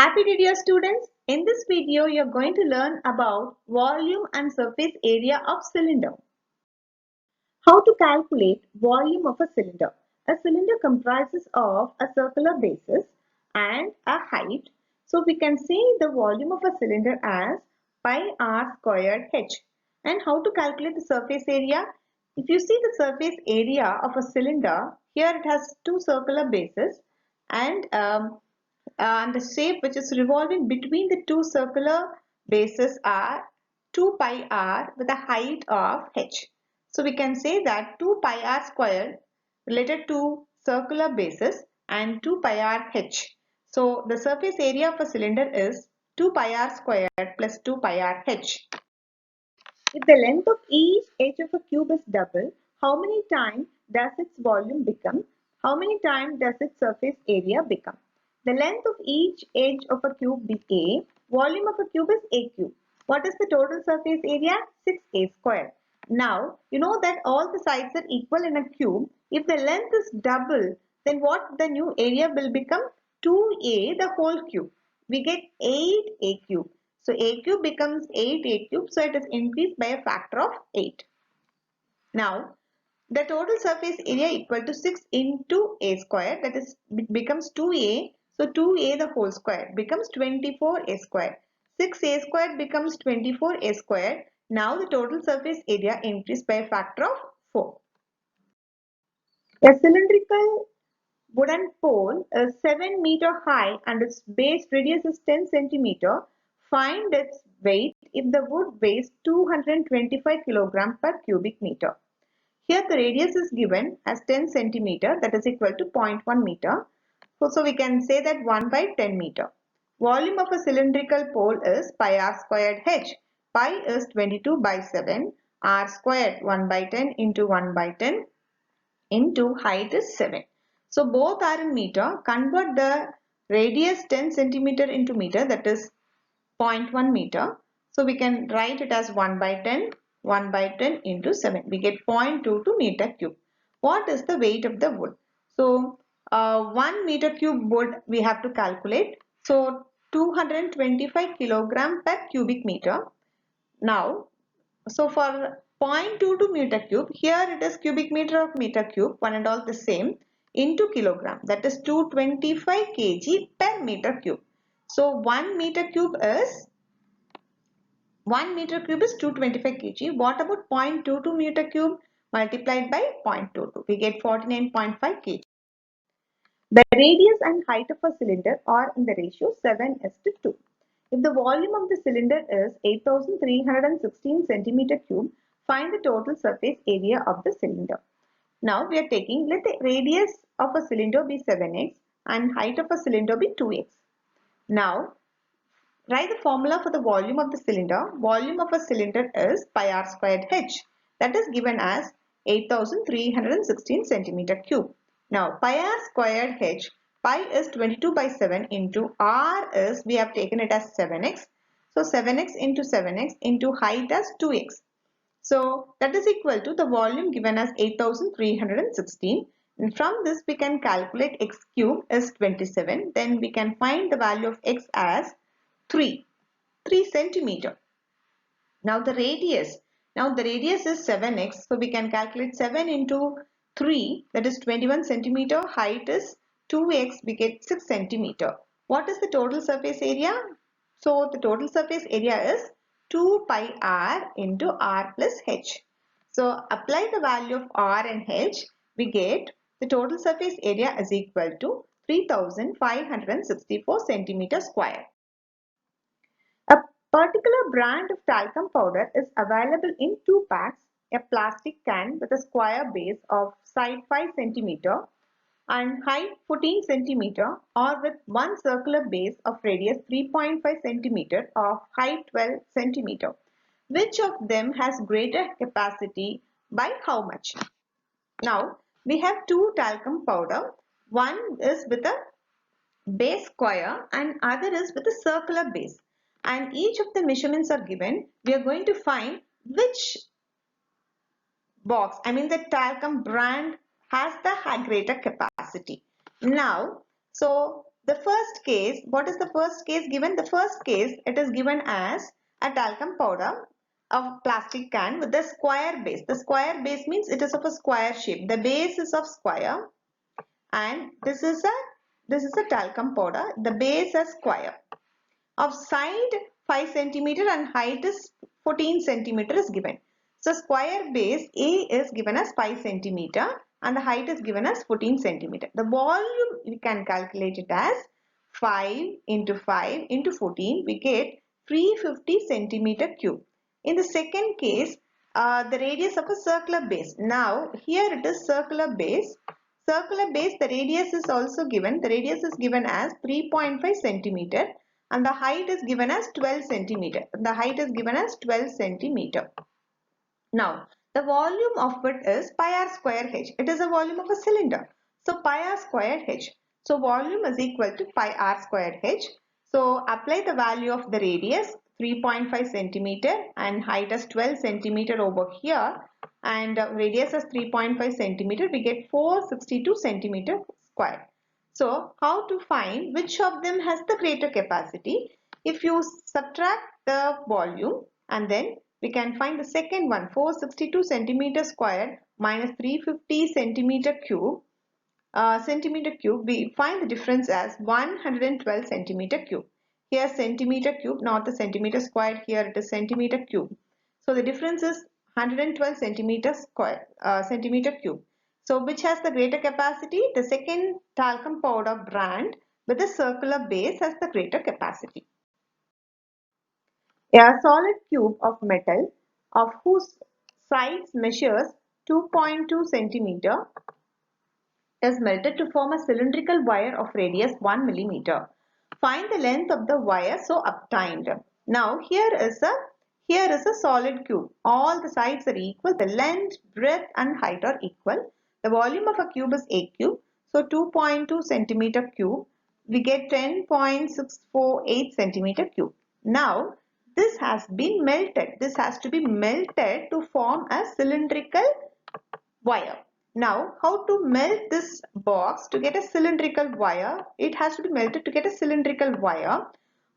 Happy day, dear students. In this video, you are going to learn about volume and surface area of cylinder. How to calculate volume of a cylinder. A cylinder comprises of a circular basis and a height. So we can say the volume of a cylinder as pi r squared h. And how to calculate the surface area? If you see the surface area of a cylinder, here it has two circular bases and the shape which is revolving between the two circular bases are 2 pi r with a height of h. So we can say that 2 pi r squared related to circular bases and 2 pi r h. So the surface area of a cylinder is 2 pi r squared plus 2 pi r h. If the length of each edge of a cube is double, how many times does its volume become? How many times does its surface area become? The length of each edge of a cube be A. Volume of a cube is A cube. What is the total surface area? 6A square. Now, you know that all the sides are equal in a cube. If the length is double, then what the new area will become? 2A the whole cube. We get 8A cube. So A cube becomes 8A cube. So it is increased by a factor of 8. Now, the total surface area equal to 6 into A square, that is becomes 2A. So 2A the whole square becomes 24A square. 6A square becomes 24A square. Now the total surface area increased by a factor of 4. A cylindrical wooden pole is 7 meter high and its base radius is 10 centimeter. Find its weight if the wood weighs 225 kilogram per cubic meter. Here the radius is given as 10 centimeter, that is equal to 0.1 meter. So we can say that 1 by 10 meter. Volume of a cylindrical pole is pi r squared h. Pi is 22 by 7. R squared 1 by 10 into 1 by 10 into height is 7. So both are in meter. Convert the radius 10 centimeter into meter, that is 0.1 meter. So we can write it as 1 by 10, 1 by 10 into 7. We get 0.22 meter cube. What is the weight of the wood? So 1 meter cube wood we have to calculate. So 225 kilogram per cubic meter. Now, so for 0.22 meter cube, here it is cubic meter of meter cube, one and all the same, into kilogram. That is 225 kg per meter cube. So 1 meter cube is 225 kg. What about 0.22 meter cube multiplied by 0.22? We get 49.5 kg. The radius and height of a cylinder are in the ratio 7:2. If the volume of the cylinder is 8,316 centimeter cube, find the total surface area of the cylinder. Now we are taking, let the radius of a cylinder be 7x and height of a cylinder be 2x. Now write the formula for the volume of the cylinder. Volume of a cylinder is pi r squared h. That is given as 8,316 centimeter cube. Now pi r squared h, pi is 22 by 7 into r is, we have taken it as 7x. So 7x into 7x into height as 2x. So that is equal to the volume given as 8,316. And from this we can calculate x cube is 27. Then we can find the value of x as 3 centimeter. Now the radius is 7x, so we can calculate 7 into 3, that is 21 centimeter. Height is 2x, we get 6 centimeter. What is the total surface area? So the total surface area is 2 pi r into r plus h. So apply the value of r and h, we get the total surface area is equal to 3,564 centimeter square. A particular brand of talcum powder is available in 2 packs, a plastic can with a square base of side 5 cm and height 14 cm, or with one circular base of radius 3.5 cm of height 12 cm. Which of them has greater capacity by how much? Now we have two talcum powder. One is with a base square and other is with a circular base, and each of the measurements are given. We are going to find which box, I mean the talcum brand, has the greater capacity. Now, so the first case, what is the first case given? The first case, it is given as a talcum powder of plastic can with the square base. The square base means it is of a square shape. The base is of square, and this is a talcum powder. The base is square. Of side 5 centimeter and height is 14 centimeter is given. So square base A is given as 5 centimeter and the height is given as 14 centimeter. The volume we can calculate it as 5 into 5 into 14. We get 350 centimeter cube. In the second case, the radius of a circular base. Now here it is circular base. Circular base, the radius is also given. The radius is given as 3.5 centimeter and the height is given as 12 centimeter. The height is given as 12 centimeter. Now, the volume of it is pi r square h. It is a volume of a cylinder. So, pi r square h. So, volume is equal to pi r square h. So, apply the value of the radius 3.5 centimeter and height as 12 centimeter over here, and radius as 3.5 centimeter. We get 462 centimeter square. So, how to find which of them has the greater capacity? If you subtract the volume and then we can find the second one, 462 centimeter square minus 350 centimeter cube, we find the difference as 112 centimeter cube. Here centimeter cube, not the centimeter square, here it is centimeter cube. So the difference is 112 centimeter square, centimeter cube. So which has the greater capacity? The second talcum powder brand with a circular base has the greater capacity. A solid cube of metal of whose sides measures 2.2 centimeter is melted to form a cylindrical wire of radius 1 millimeter. Find the length of the wire so obtained. Now here is a solid cube. All the sides are equal. The length, breadth and height are equal. The volume of a cube is a cube. So 2.2 centimeter cube. We get 10.648 centimeter cube. Now this has been melted. This has to be melted to form a cylindrical wire. Now, how to melt this box to get a cylindrical wire? It has to be melted to get a cylindrical wire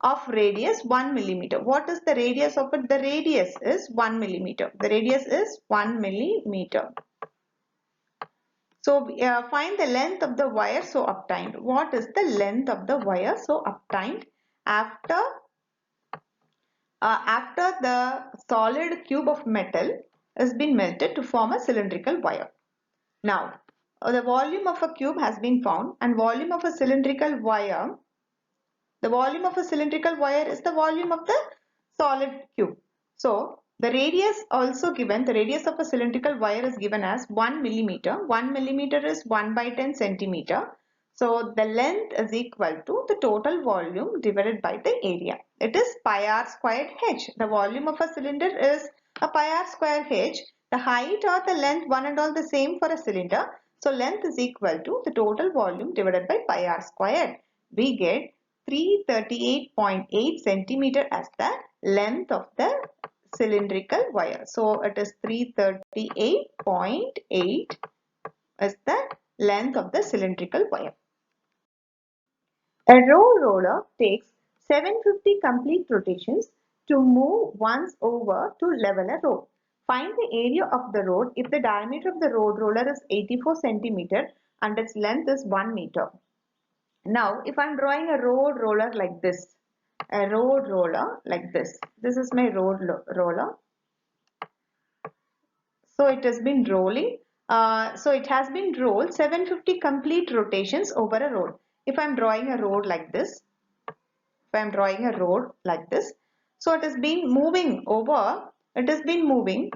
of radius 1 millimeter. What is the radius of it? The radius is 1 millimeter. The radius is 1 millimeter. So, find the length of the wire so obtained. What is the length of the wire so obtained after the solid cube of metal has been melted to form a cylindrical wire? Now, the volume of a cube has been found, and volume of a cylindrical wire, the volume of a cylindrical wire is the volume of the solid cube. So, the radius also given, the radius of a cylindrical wire is given as 1 millimeter. 1 millimeter is 1 by 10 centimeter. So, the length is equal to the total volume divided by the area. It is pi r squared h. The volume of a cylinder is a pi r square h. The height or the length, one and all the same for a cylinder. So length is equal to the total volume divided by pi r squared. We get 338.8 centimeter as the length of the cylindrical wire. So it is 338.8 as the length of the cylindrical wire. A row roller takes 750 complete rotations to move once over to level a road. Find the area of the road if the diameter of the road roller is 84 centimeter and its length is 1 meter. Now, if I am drawing a road roller like this, this is my road roller. So it has been rolling. So it has been rolled 750 complete rotations over a road. If I am drawing a road like this, so it has been moving over. It has been moving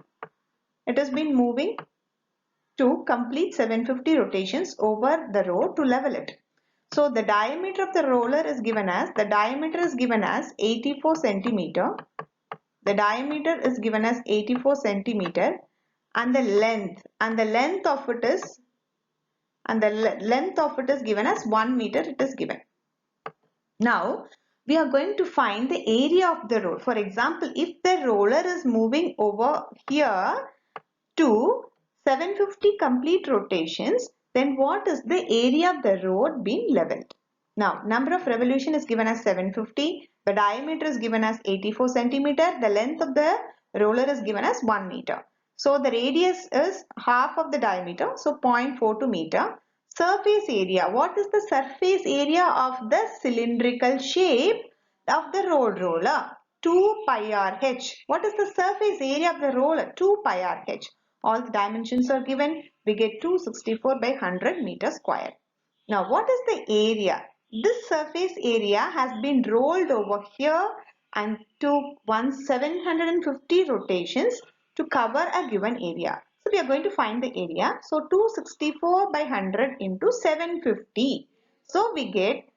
to complete 750 rotations over the road to level it. So the diameter of the roller is given as 84 centimeter. The diameter is given as 84 centimeter, and the length of it is given as 1 meter. It is given. Now we are going to find the area of the road. For example, if the roller is moving over here to 750 complete rotations, then what is the area of the road being leveled? Now, number of revolution is given as 750. The diameter is given as 84 centimeter. The length of the roller is given as 1 meter. So, the radius is half of the diameter. So, 0.42 meter. Surface area. What is the surface area of the cylindrical shape of the rolled roller? 2 pi r h. What is the surface area of the roller? 2 pi r h. All the dimensions are given. We get 264 by 100 meter square. Now, what is the area? This surface area has been rolled over here and took 750 rotations to cover a given area. So, we are going to find the area. So, 264 by 100 into 750. So, we get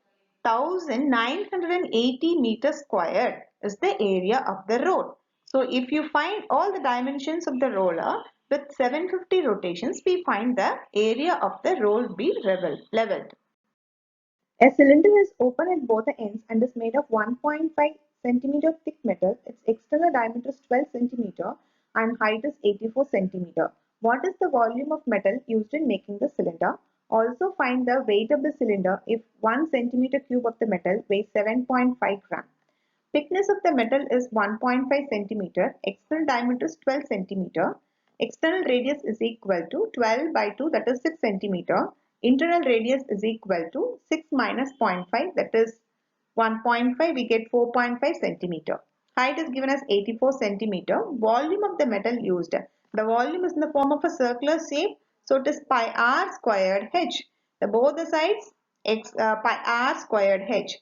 1980 meters squared is the area of the road. So, if you find all the dimensions of the roller with 750 rotations, we find the area of the roll be leveled. A cylinder is open at both the ends and is made of 1.5 centimeter thick metal. Its external diameter is 12 centimeter and height is 84 centimeter. What is the volume of metal used in making the cylinder? Also find the weight of the cylinder if 1 centimeter cube of the metal weighs 7.5 gram. Thickness of the metal is 1.5 centimeter. External diameter is 12 centimeter. External radius is equal to 12 by 2, that is 6 centimeter. Internal radius is equal to 6 minus 0.5, that is 1.5. We get 4.5 centimeter. Height is given as 84 centimeter. Volume of the metal used. The volume is in the form of a circular shape. So it is pi r squared h. Both the sides pi r squared h.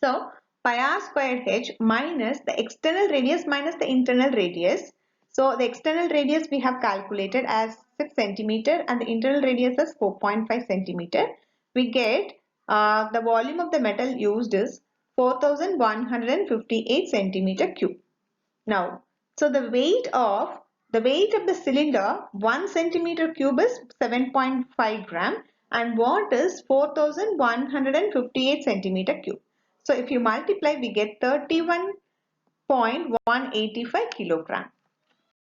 So pi r squared h minus the external radius minus the internal radius. So the external radius we have calculated as 6 centimeter and the internal radius as 4.5 centimeter. We get the volume of the metal used is 4158 centimeter cube. Now, so the weight of the cylinder 1 centimeter cube is 7.5 gram and what is 4158 centimeter cube. So if you multiply, we get 31.185 kilogram.